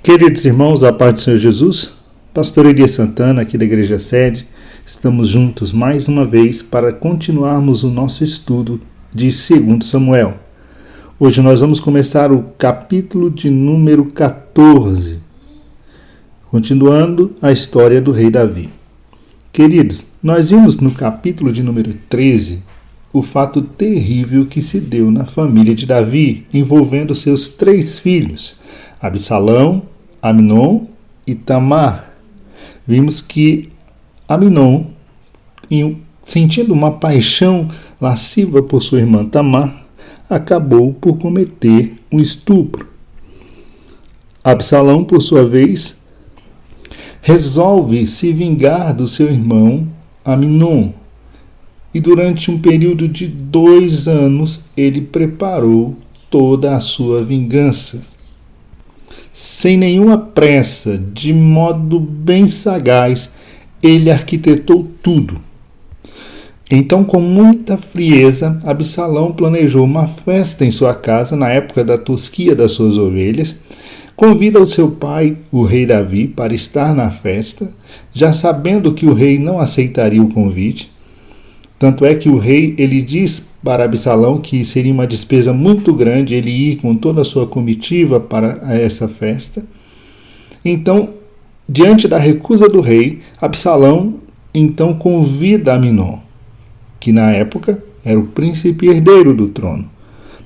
Queridos irmãos, a paz do Senhor Jesus, pastor Elias Santana, aqui da Igreja Sede, estamos juntos mais uma vez para continuarmos o nosso estudo de 2 Samuel. Hoje nós vamos começar o capítulo de número 14, continuando a história do rei Davi. Queridos, nós vimos no capítulo de número 13 o fato terrível que se deu na família de Davi, envolvendo seus 3 filhos, Absalão, Amnon e Tamar. Vimos que Amnon, sentindo uma paixão lasciva por sua irmã Tamar, acabou por cometer um estupro. Absalão, por sua vez, resolve se vingar do seu irmão Amnon. E durante um período de 2 anos, ele preparou toda a sua vingança. Sem nenhuma pressa, de modo bem sagaz, ele arquitetou tudo. Então, com muita frieza, Absalão planejou uma festa em sua casa na época da tosquia das suas ovelhas, convida o seu pai, o rei Davi, para estar na festa, já sabendo que o rei não aceitaria o convite. Tanto é que o rei ele diz para Absalão que seria uma despesa muito grande ele ir com toda a sua comitiva para essa festa. Então, diante da recusa do rei, Absalão então convida Amnon, que na época era o príncipe herdeiro do trono,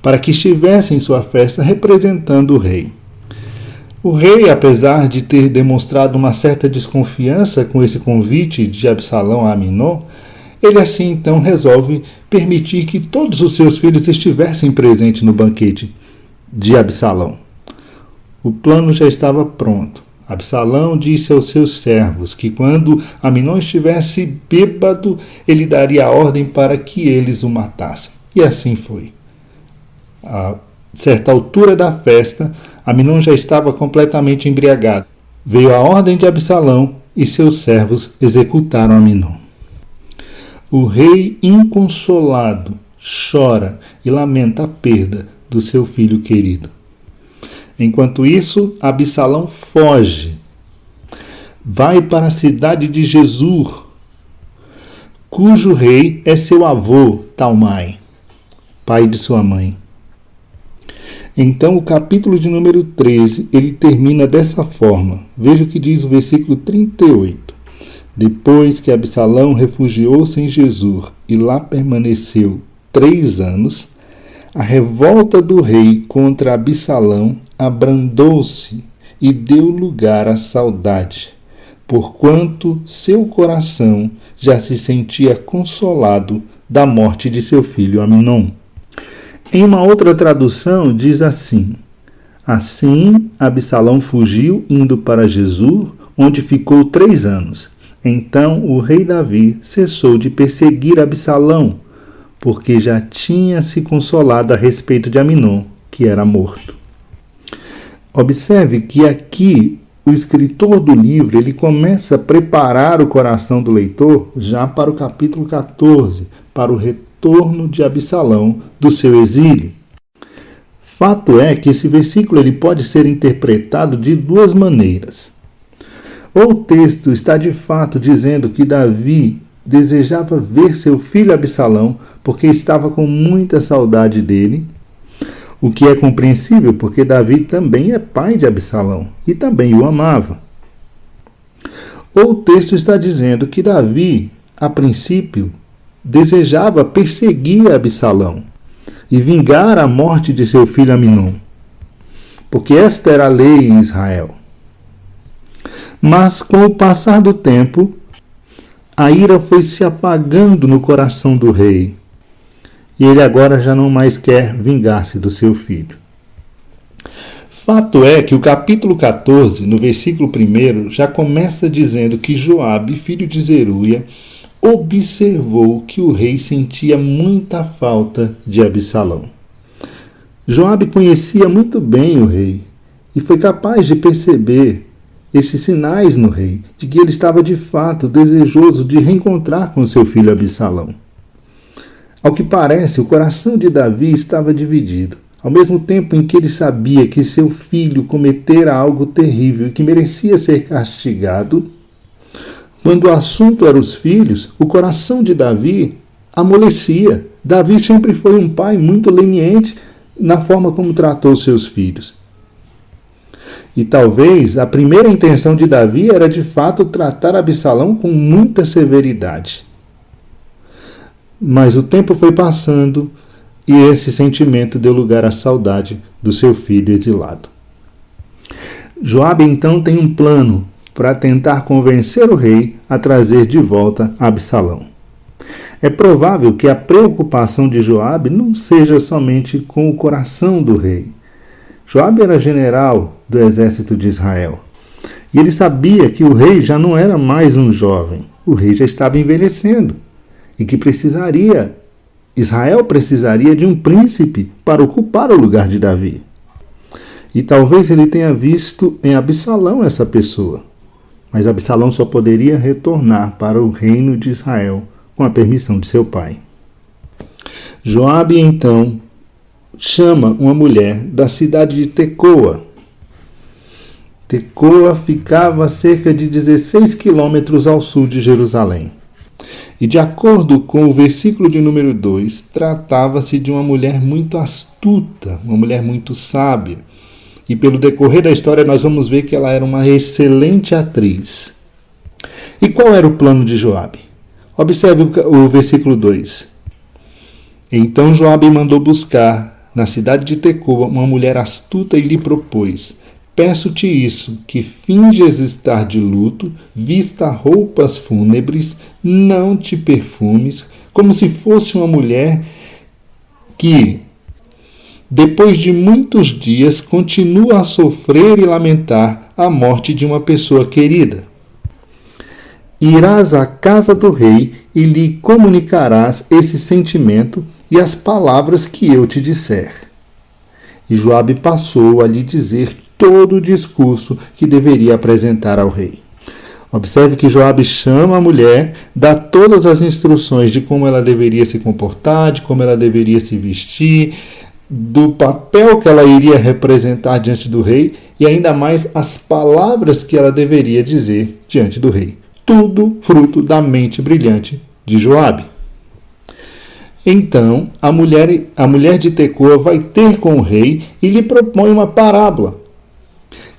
para que estivesse em sua festa representando o rei. O rei, apesar de ter demonstrado uma certa desconfiança com esse convite de Absalão a Amnon, ele assim então resolve permitir que todos os seus filhos estivessem presentes no banquete de Absalão. O plano já estava pronto. Absalão disse aos seus servos que quando Amnon estivesse bêbado, ele daria a ordem para que eles o matassem. E assim foi. A certa altura da festa, Amnon já estava completamente embriagado. Veio a ordem de Absalão e seus servos executaram Amnon. O rei, inconsolado, chora e lamenta a perda do seu filho querido. Enquanto isso, Absalão foge. Vai para a cidade de Jesur, cujo rei é seu avô, Talmai, pai de sua mãe. Então, o capítulo de número 13, ele termina dessa forma. Veja o que diz o versículo 38. Depois que Absalão refugiou-se em Jesur e lá permaneceu 3 anos, a revolta do rei contra Absalão abrandou-se e deu lugar à saudade, porquanto seu coração já se sentia consolado da morte de seu filho Amnon. Em uma outra tradução diz assim: Assim Absalão fugiu indo para Jesur, onde ficou 3 anos. Então o rei Davi cessou de perseguir Absalão, porque já tinha se consolado a respeito de Amnon, que era morto. Observe que aqui o escritor do livro ele começa a preparar o coração do leitor já para o capítulo 14, para o retorno de Absalão do seu exílio. Fato é que esse versículo ele pode ser interpretado de 2 maneiras. Ou o texto está de fato dizendo que Davi desejava ver seu filho Absalão porque estava com muita saudade dele, o que é compreensível porque Davi também é pai de Absalão e também o amava. Ou o texto está dizendo que Davi, a princípio, desejava perseguir Absalão e vingar a morte de seu filho Amnon, porque esta era a lei em Israel. Mas, com o passar do tempo, a ira foi se apagando no coração do rei, e ele agora já não mais quer vingar-se do seu filho. Fato é que o capítulo 14, no versículo 1, já começa dizendo que Joabe, filho de Zeruia, observou que o rei sentia muita falta de Absalão. Joabe conhecia muito bem o rei e foi capaz de perceber esses sinais no rei, de que ele estava de fato desejoso de reencontrar com seu filho Absalão. Ao que parece, o coração de Davi estava dividido. Ao mesmo tempo em que ele sabia que seu filho cometera algo terrível e que merecia ser castigado, quando o assunto era os filhos, o coração de Davi amolecia. Davi sempre foi um pai muito leniente na forma como tratou seus filhos. E talvez a primeira intenção de Davi era de fato tratar Absalão com muita severidade. Mas o tempo foi passando e esse sentimento deu lugar à saudade do seu filho exilado. Joabe então tem um plano para tentar convencer o rei a trazer de volta Absalão. É provável que a preocupação de Joabe não seja somente com o coração do rei. Joabe era general do exército de Israel. E ele sabia que o rei já não era mais um jovem. O rei já estava envelhecendo. E que Israel precisaria de um príncipe para ocupar o lugar de Davi. E talvez ele tenha visto em Absalão essa pessoa. Mas Absalão só poderia retornar para o reino de Israel com a permissão de seu pai. Joabe então chama uma mulher da cidade de Tecoa. Tecoa ficava a cerca de 16 quilômetros ao sul de Jerusalém. E de acordo com o versículo de número 2, tratava-se de uma mulher muito astuta, uma mulher muito sábia. E pelo decorrer da história nós vamos ver que ela era uma excelente atriz. E qual era o plano de Joabe? Observe o versículo 2. Então Joabe mandou buscar na cidade de Tecoa uma mulher astuta e lhe propôs: peço-te isso, que finges estar de luto, vista roupas fúnebres, não te perfumes, como se fosse uma mulher que, depois de muitos dias, continua a sofrer e lamentar a morte de uma pessoa querida. Irás à casa do rei e lhe comunicarás esse sentimento e as palavras que eu te disser. E Joabe passou a lhe dizer todo o discurso que deveria apresentar ao rei. Observe que Joabe chama a mulher, dá todas as instruções de como ela deveria se comportar, de como ela deveria se vestir, do papel que ela iria representar diante do rei e ainda mais as palavras que ela deveria dizer diante do rei. Tudo fruto da mente brilhante de Joabe. Então, a mulher de Tecoa vai ter com o rei e lhe propõe uma parábola.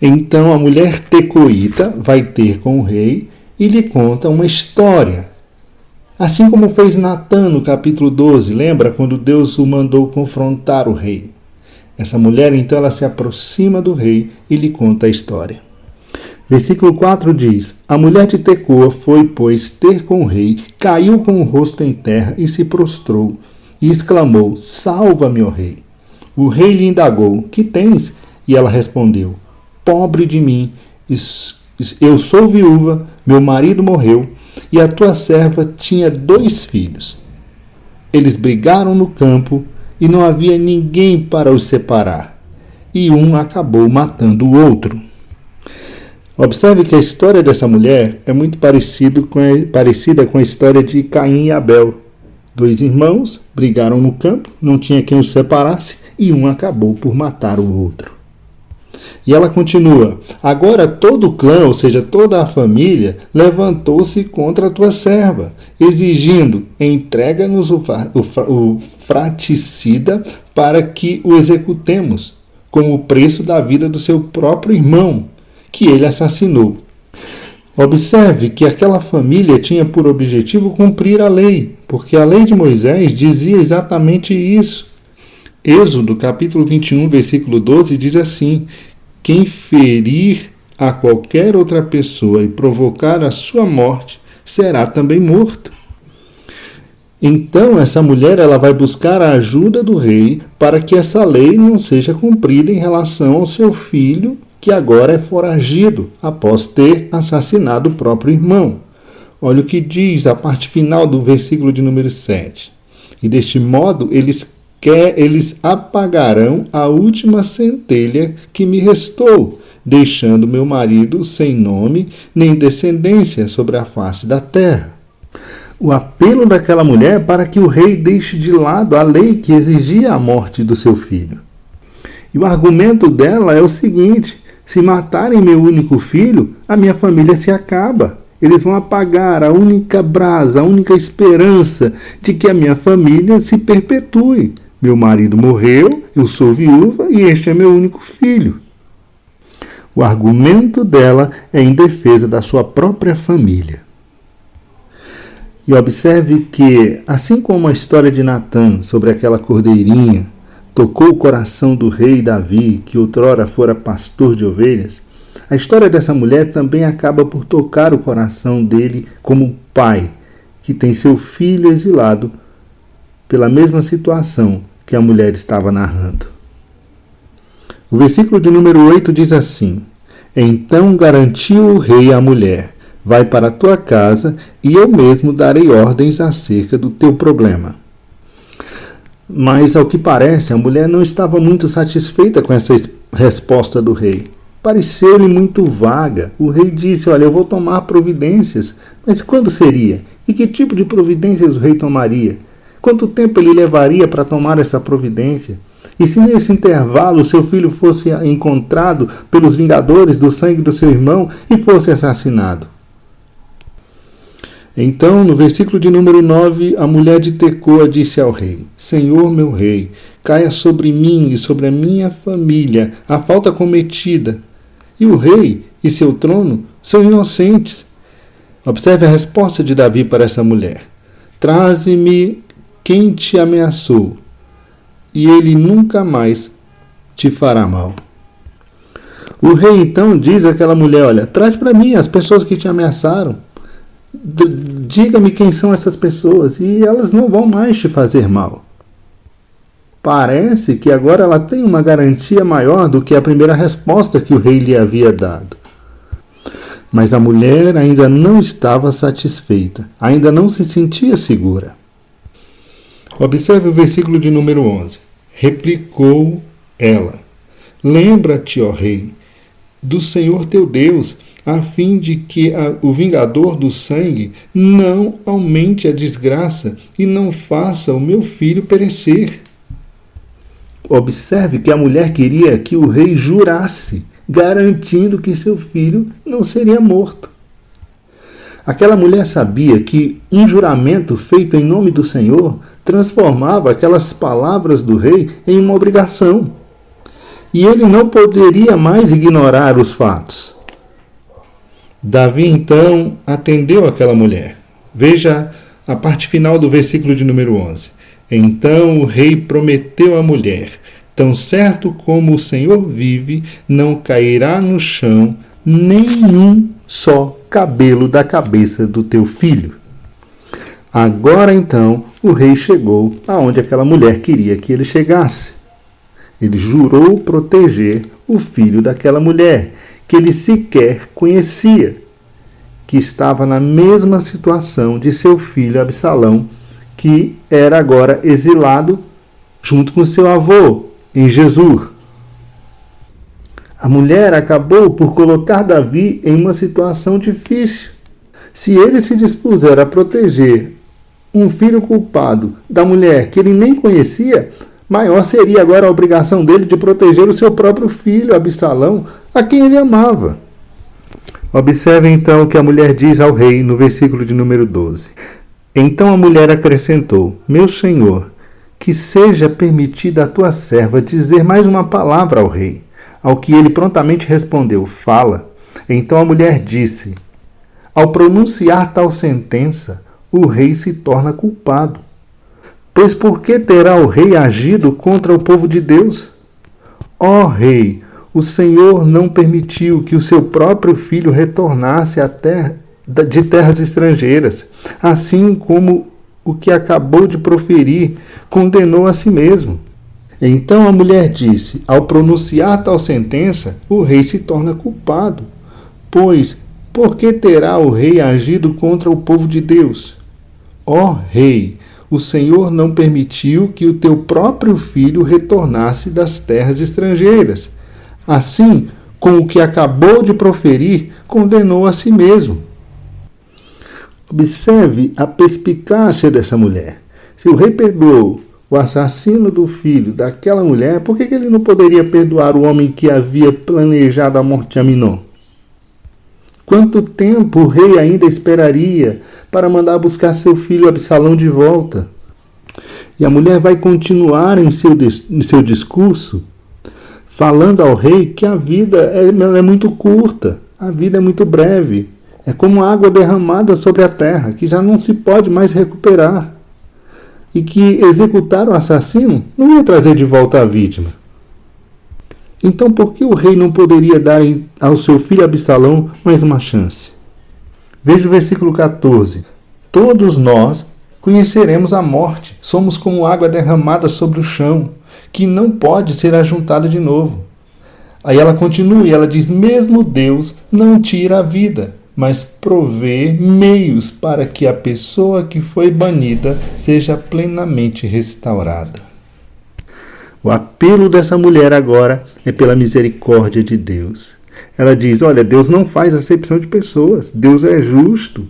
Então, a mulher tecoíta vai ter com o rei e lhe conta uma história. Assim como fez Natã no capítulo 12, lembra quando Deus o mandou confrontar o rei? Essa mulher, então, ela se aproxima do rei e lhe conta a história. Versículo 4 diz: a mulher de Tecoa foi, pois, ter com o rei, caiu com o rosto em terra e se prostrou, e exclamou: salva-me, ó rei. O rei lhe indagou: que tens? E ela respondeu: pobre de mim, eu sou viúva, meu marido morreu, e a tua serva tinha 2 filhos. Eles brigaram no campo, e não havia ninguém para os separar, e um acabou matando o outro. Observe que a história dessa mulher é muito parecida com a história de Caim e Abel. 2 irmãos brigaram no campo, não tinha quem os separasse, e um acabou por matar o outro. E ela continua: agora todo o clã, ou seja, toda a família, levantou-se contra a tua serva, exigindo: entrega-nos o fraticida para que o executemos, como o preço da vida do seu próprio irmão, que ele assassinou. Observe que aquela família tinha por objetivo cumprir a lei, porque a lei de Moisés dizia exatamente isso. Êxodo, capítulo 21, versículo 12, diz assim: quem ferir a qualquer outra pessoa e provocar a sua morte, será também morto. Então, essa mulher ela vai buscar a ajuda do rei para que essa lei não seja cumprida em relação ao seu filho, que agora é foragido após ter assassinado o próprio irmão. Olha o que diz a parte final do versículo de número 7. E deste modo eles apagarão a última centelha que me restou, deixando meu marido sem nome nem descendência sobre a face da terra. O apelo daquela mulher para que o rei deixe de lado a lei que exigia a morte do seu filho. E o argumento dela é o seguinte: se matarem meu único filho, a minha família se acaba. Eles vão apagar a única brasa, a única esperança de que a minha família se perpetue. Meu marido morreu, eu sou viúva e este é meu único filho. O argumento dela é em defesa da sua própria família. E observe que, assim como a história de Natã sobre aquela cordeirinha tocou o coração do rei Davi, que outrora fora pastor de ovelhas, a história dessa mulher também acaba por tocar o coração dele como pai, que tem seu filho exilado pela mesma situação que a mulher estava narrando. O versículo de número 8 diz assim: Então garantiu o rei à mulher: Vai para a tua casa e eu mesmo darei ordens acerca do teu problema. Mas, ao que parece, a mulher não estava muito satisfeita com essa resposta do rei. Pareceu-lhe muito vaga. O rei disse: Olha, eu vou tomar providências. Mas quando seria? E que tipo de providências o rei tomaria? Quanto tempo ele levaria para tomar essa providência? E se nesse intervalo seu filho fosse encontrado pelos vingadores do sangue do seu irmão e fosse assassinado? Então, no versículo de número 9, a mulher de Tecoa disse ao rei: Senhor meu rei, caia sobre mim e sobre a minha família a falta cometida. E o rei e seu trono são inocentes. Observe a resposta de Davi para essa mulher: Traze-me quem te ameaçou, e ele nunca mais te fará mal. O rei então diz àquela mulher: Olha, traz para mim as pessoas que te ameaçaram. Diga-me quem são essas pessoas e elas não vão mais te fazer mal. Parece que agora ela tem uma garantia maior do que a primeira resposta que o rei lhe havia dado. Mas a mulher ainda não estava satisfeita, ainda não se sentia segura. Observe o versículo de número 11. Replicou ela: Lembra-te, ó rei, do Senhor teu Deus, a fim de que o vingador do sangue não aumente a desgraça e não faça o meu filho perecer. Observe que a mulher queria que o rei jurasse, garantindo que seu filho não seria morto. Aquela mulher sabia que um juramento feito em nome do Senhor transformava aquelas palavras do rei em uma obrigação. E ele não poderia mais ignorar os fatos. Davi, então, atendeu aquela mulher. Veja a parte final do versículo de número 11. Então o rei prometeu à mulher: Tão certo como o Senhor vive, não cairá no chão nenhum só cabelo da cabeça do teu filho. Agora, então, o rei chegou aonde aquela mulher queria que ele chegasse. Ele jurou proteger o filho daquela mulher, que ele sequer conhecia, que estava na mesma situação de seu filho Absalão, que era agora exilado junto com seu avô, em Jesus. A mulher acabou por colocar Davi em uma situação difícil. Se ele se dispuser a proteger um filho culpado da mulher que ele nem conhecia, maior seria agora a obrigação dele de proteger o seu próprio filho, Absalão, a quem ele amava. Observe então o que a mulher diz ao rei no versículo de número 12. Então a mulher acrescentou: Meu senhor, que seja permitida a tua serva dizer mais uma palavra ao rei. Ao que ele prontamente respondeu: Fala. Então a mulher disse: Ao pronunciar tal sentença, o rei se torna culpado. Pois por que terá o rei agido contra o povo de Deus? Ó rei, o Senhor não permitiu que o seu próprio filho retornasse de terras estrangeiras, assim como o que acabou de proferir condenou a si mesmo. Então a mulher disse: Ao pronunciar tal sentença, o rei se torna culpado. Pois, por que terá o rei agido contra o povo de Deus? Ó rei, o Senhor não permitiu que o teu próprio filho retornasse das terras estrangeiras. Assim, com o que acabou de proferir, condenou a si mesmo. Observe a perspicácia dessa mulher. Se o rei perdoou o assassino do filho daquela mulher, por que ele não poderia perdoar o homem que havia planejado a morte de Aminon? Quanto tempo o rei ainda esperaria para mandar buscar seu filho Absalão de volta? E a mulher vai continuar em seu discurso, falando ao rei que a vida é muito curta, a vida é muito breve. É como água derramada sobre a terra, que já não se pode mais recuperar. E que executar o assassino não ia trazer de volta a vítima. Então por que o rei não poderia dar ao seu filho Absalão mais uma chance? Veja o versículo 14. Todos nós conheceremos a morte. Somos como água derramada sobre o chão, que não pode ser ajuntada de novo. Aí ela continua e ela diz, mesmo Deus não tira a vida, mas provê meios para que a pessoa que foi banida seja plenamente restaurada. O apelo dessa mulher agora é pela misericórdia de Deus. Ela diz, olha, Deus não faz acepção de pessoas, Deus é justo,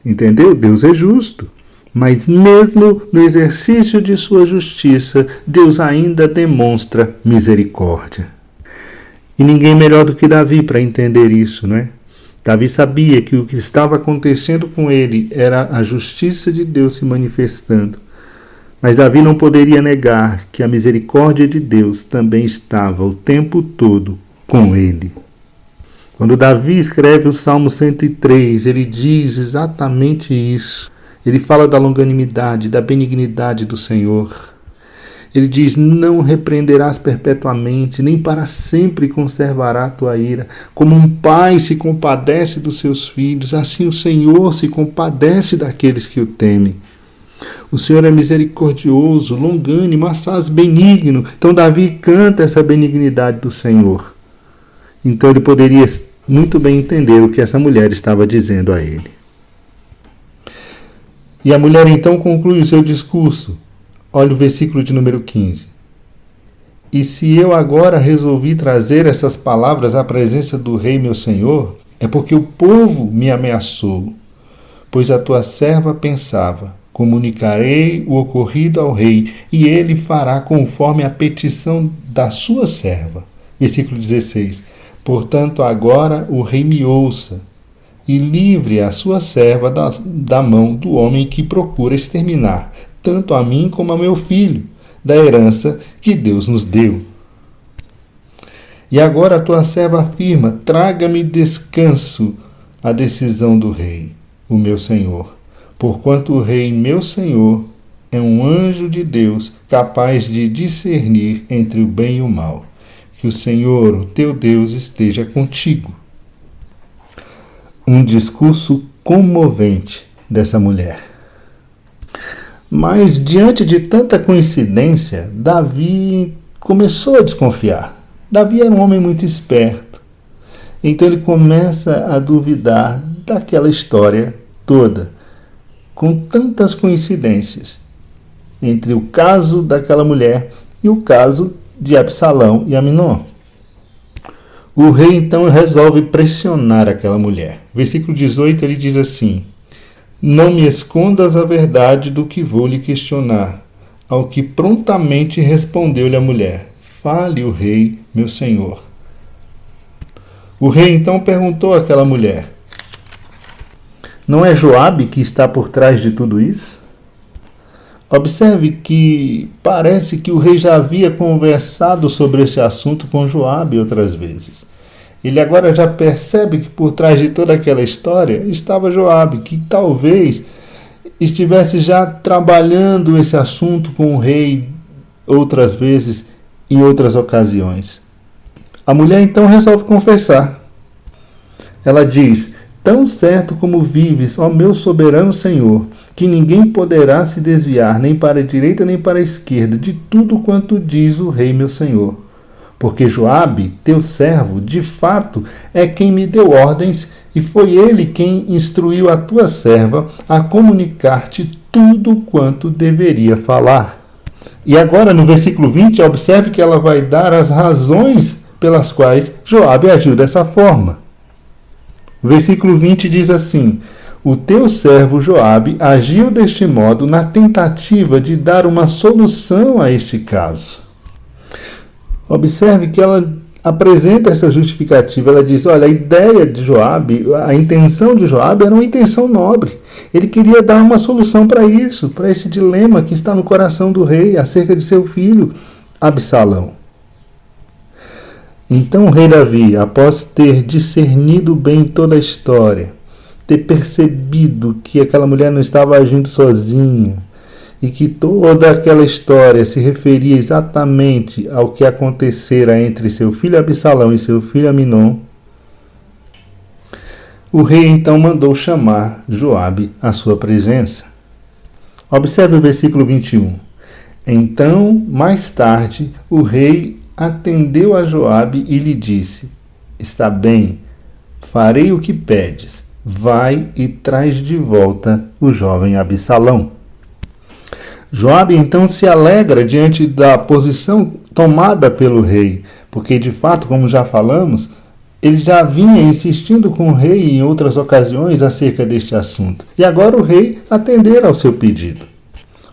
entendeu? Deus é justo. Mas mesmo no exercício de sua justiça, Deus ainda demonstra misericórdia. E ninguém melhor do que Davi para entender isso, não é? Davi sabia que o que estava acontecendo com ele era a justiça de Deus se manifestando. Mas Davi não poderia negar que a misericórdia de Deus também estava o tempo todo com ele. Quando Davi escreve o Salmo 103, ele diz exatamente isso. Ele fala da longanimidade, da benignidade do Senhor. Ele diz, não repreenderás perpetuamente, nem para sempre conservará a tua ira. Como um pai se compadece dos seus filhos, assim o Senhor se compadece daqueles que o temem. O Senhor é misericordioso, longânimo, assaz benigno. Então Davi canta essa benignidade do Senhor. Então ele poderia muito bem entender o que essa mulher estava dizendo a ele. E a mulher então conclui o seu discurso. Olha o versículo de número 15. E se eu agora resolvi trazer essas palavras à presença do rei meu senhor, é porque o povo me ameaçou, pois a tua serva pensava, comunicarei o ocorrido ao rei, e ele fará conforme a petição da sua serva. Versículo 16. Portanto, agora o rei me ouça, e livre a sua serva da mão do homem que procura exterminar, tanto a mim como a meu filho, da herança que Deus nos deu. E agora a tua serva afirma, traga-me descanso a decisão do rei, o meu senhor, porquanto o rei, meu senhor, é um anjo de Deus, capaz de discernir entre o bem e o mal. Que o Senhor, o teu Deus, esteja contigo. Um discurso comovente dessa mulher. Mas, diante de tanta coincidência, Davi começou a desconfiar. Davi era um homem muito esperto. Então ele começa a duvidar daquela história toda, com tantas coincidências entre o caso daquela mulher e o caso de Absalão e Aminon. O rei então resolve pressionar aquela mulher. Versículo 18 ele diz assim, não me escondas a verdade do que vou lhe questionar. Ao que prontamente respondeu-lhe a mulher, fale o rei, meu senhor. O rei então perguntou àquela mulher, não é Joabe que está por trás de tudo isso? Observe que parece que o rei já havia conversado sobre esse assunto com Joabe outras vezes. Ele agora já percebe que por trás de toda aquela história estava Joabe, que talvez estivesse já trabalhando esse assunto com o rei outras vezes, em outras ocasiões. A mulher então resolve confessar. Ela diz, tão certo como vives, ó meu soberano Senhor, que ninguém poderá se desviar nem para a direita nem para a esquerda de tudo quanto diz o rei meu Senhor. Porque Joabe, teu servo, de fato, é quem me deu ordens, e foi ele quem instruiu a tua serva a comunicar-te tudo quanto deveria falar. E agora, no versículo 20, observe que ela vai dar as razões pelas quais Joabe agiu dessa forma. O versículo 20 diz assim, O teu servo Joabe agiu deste modo na tentativa de dar uma solução a este caso. Observe que ela apresenta essa justificativa. Ela diz, olha, a ideia de Joabe, a intenção de Joabe era uma intenção nobre. Ele queria dar uma solução para isso, para esse dilema que está no coração do rei acerca de seu filho, Absalão. Então o rei Davi, após ter discernido bem toda a história, ter percebido que aquela mulher não estava agindo sozinha e que toda aquela história se referia exatamente ao que acontecera entre seu filho Absalão e seu filho Aminon, o rei então mandou chamar Joabe à sua presença. Observe o versículo 21. Então, mais tarde, o rei atendeu a Joabe e lhe disse, está bem, farei o que pedes, vai e traz de volta o jovem Absalão. Joabe então se alegra diante da posição tomada pelo rei, porque de fato, como já falamos, ele já vinha insistindo com o rei em outras ocasiões acerca deste assunto. E agora o rei atendera ao seu pedido.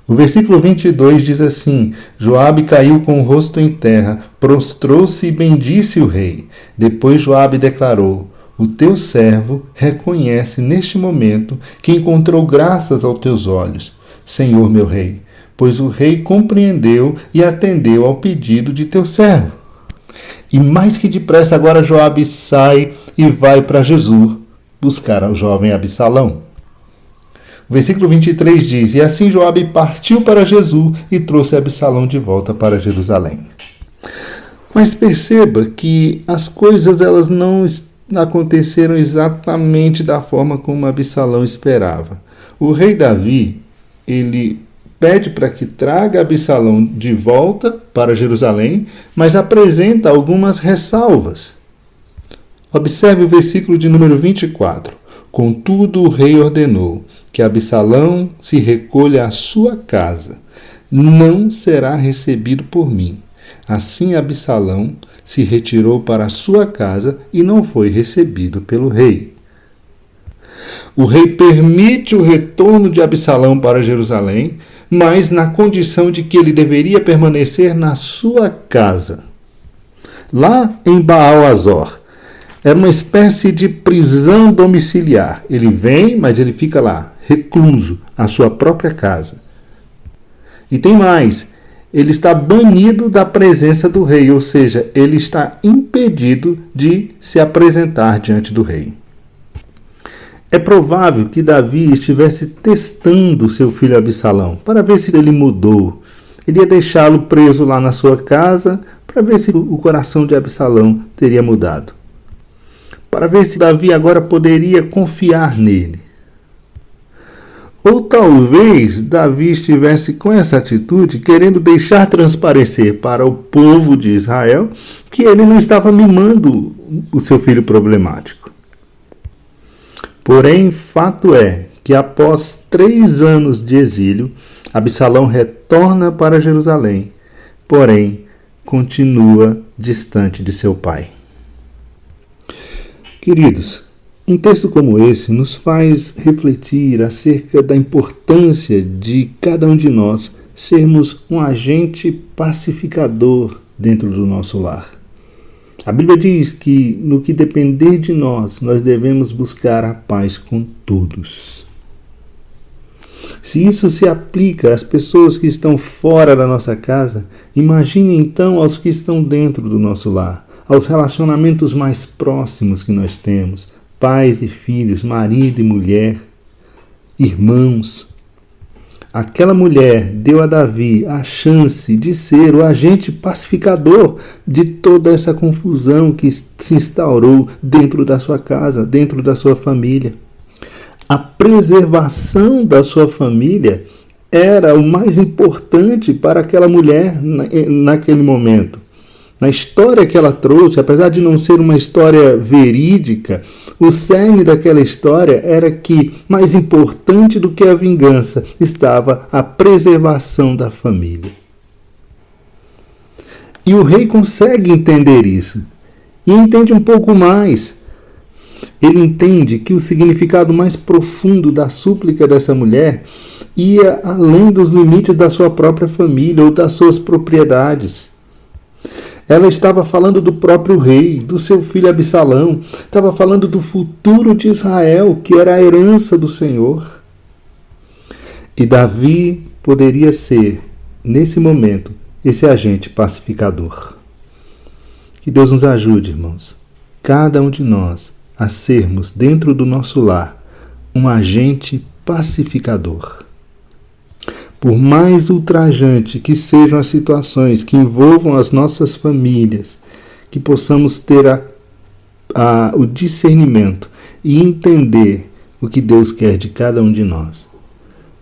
O versículo 22 diz assim, Joabe caiu com o rosto em terra, prostrou-se e bendisse o rei. Depois Joabe declarou, o teu servo reconhece neste momento que encontrou graças aos teus olhos, Senhor meu rei, pois o rei compreendeu e atendeu ao pedido de teu servo. E mais que depressa agora Joabe sai e vai para Jesus buscar o jovem Absalão. O versículo 23 diz, e assim Joabe partiu para Jesus e trouxe Absalão de volta para Jerusalém. Mas perceba que as coisas elas não aconteceram exatamente da forma como Absalão esperava. O rei Davi, ele pede para que traga Absalão de volta para Jerusalém, mas apresenta algumas ressalvas. Observe o versículo de número 24. Contudo, o rei ordenou que Absalão se recolha à sua casa. Não será recebido por mim. Assim Absalão se retirou para a sua casa e não foi recebido pelo rei. O rei permite o retorno de Absalão para Jerusalém, mas na condição de que ele deveria permanecer na sua casa. Lá em Baal-Azor, era uma espécie de prisão domiciliar. Ele vem, mas ele fica lá, recluso, à sua própria casa. E tem mais, ele está banido da presença do rei, ou seja, ele está impedido de se apresentar diante do rei. É provável que Davi estivesse testando seu filho Absalão para ver se ele mudou. Ele ia deixá-lo preso lá na sua casa para ver se o coração de Absalão teria mudado. Para ver se Davi agora poderia confiar nele. Ou talvez Davi estivesse com essa atitude querendo deixar transparecer para o povo de Israel que ele não estava mimando o seu filho problemático. Porém, fato é que após 3 anos de exílio, Absalão retorna para Jerusalém, porém continua distante de seu pai. Queridos, um texto como esse nos faz refletir acerca da importância de cada um de nós sermos um agente pacificador dentro do nosso lar. A Bíblia diz que, no que depender de nós, nós devemos buscar a paz com todos. Se isso se aplica às pessoas que estão fora da nossa casa, imagine então aos que estão dentro do nosso lar, aos relacionamentos mais próximos que nós temos, pais e filhos, marido e mulher, irmãos. Aquela mulher deu a Davi a chance de ser o agente pacificador de toda essa confusão que se instaurou dentro da sua casa, dentro da sua família. A preservação da sua família era o mais importante para aquela mulher naquele momento. Na história que ela trouxe, apesar de não ser uma história verídica, o cerne daquela história era que, mais importante do que a vingança, estava a preservação da família. E o rei consegue entender isso. E entende um pouco mais. Ele entende que o significado mais profundo da súplica dessa mulher ia além dos limites da sua própria família ou das suas propriedades. Ela estava falando do próprio rei, do seu filho Absalão, estava falando do futuro de Israel, que era a herança do Senhor. E Davi poderia ser, nesse momento, esse agente pacificador. Que Deus nos ajude, irmãos, cada um de nós, a sermos, dentro do nosso lar, um agente pacificador. Por mais ultrajante que sejam as situações que envolvam as nossas famílias, que possamos ter o discernimento e entender o que Deus quer de cada um de nós.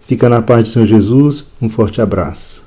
Fica na paz do Senhor Jesus, um forte abraço.